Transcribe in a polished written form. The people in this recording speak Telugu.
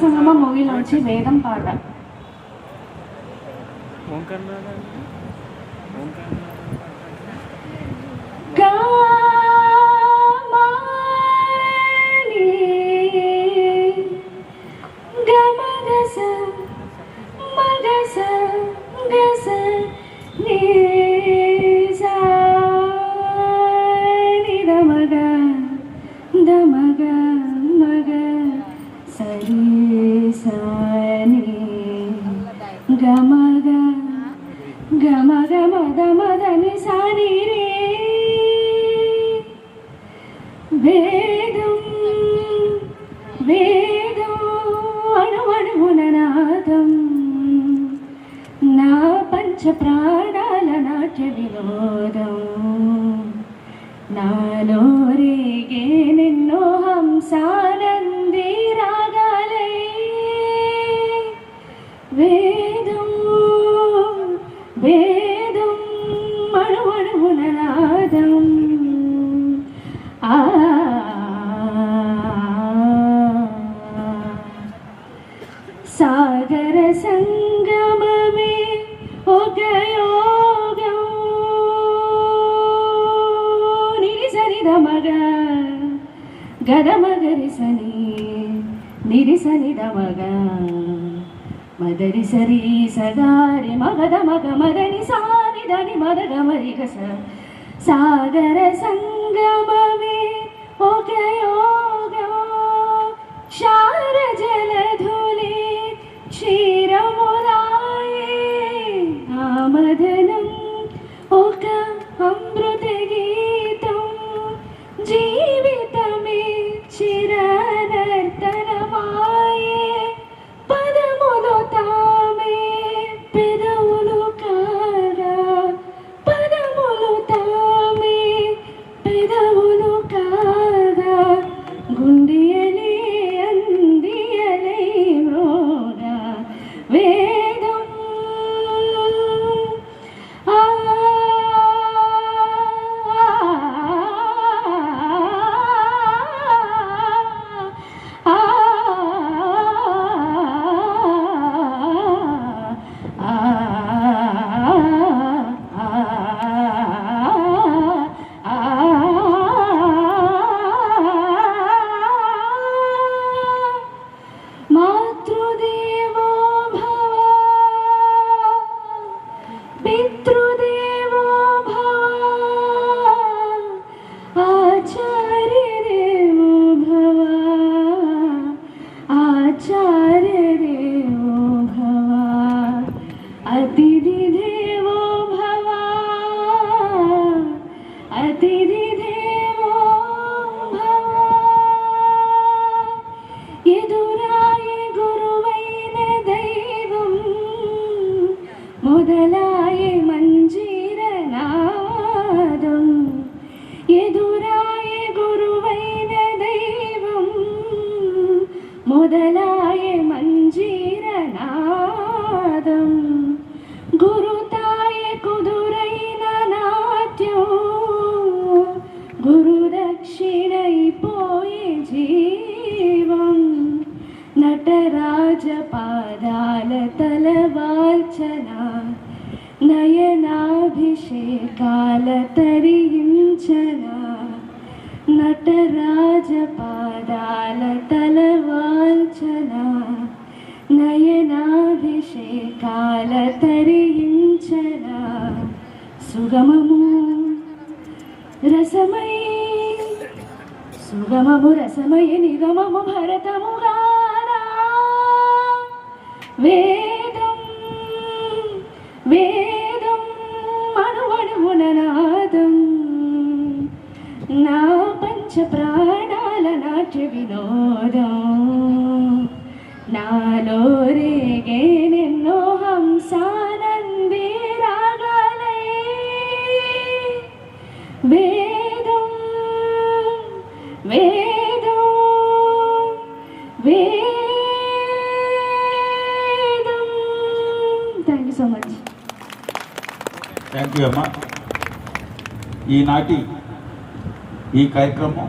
సంగమ మూవీలోంచి వేదం పాట. గమగ గమగ మద మదని సాని రే వేదం వేదం అణువణువున నాదం నా పంచ ప్రాణాల నాట్య వినోదం నాలో రేగే నిన్నో హంసానంది రాగాలై వేదం వేదం అణువణువున నాదం సాగర సంగమమే ఒక యోగం నిరిసనిదమగ గదమగరిసని నిరిసనిదమగ మదరి సరి సగారి మగద మగ మదని సాని దని మదగ మరిగస సాగర సంగమమే ఒక యోగం క్షార జలధులి క్షీరమురాయే ఆమదనం ఒక అమృత గీతం జీవితమే చిరనర్తనమాయే పదములు తామే పెదవులు కాగా పదములు తామే పెదవులు కాగా గుండియలే అందియలై మ్రోగా వేదం మాతృదేవో భవ పితృదేవో భవ ఆచార్యదేవో భవ ఆచార్యదేవో భవ అతిథి దేవో భవ అతిథి దేవో భవ ఎదురాయే గురువైన దైవం మొదలాయే మంజీర నాదం ఎదురాయే గురువైన దైవం మొదలాయే మంజీర నాదం గురుతాయే కుదురైన నాట్యం గురు దక్షిణైపోయే జీవం నటరాజ పాదాల తలవాల్చన నయనాభిషేకాల తరించన నటరాజ పాదాల తలవాల్చన నయనాభిషేకాల తరించన సుగమము రసమై సుగమము రసమయ నిగమము భరతముగానా వేదం వేదం అణువణువున నాదం నా పంచ ప్రాణాల నాట్య వినోదం నాలో రేగే నిన్నో హంసానంది రాగాలై వేదం వేదం వేదం. Thank you so much. Thank you అమ్మా. ఈనాటి ఈ కార్యక్రమం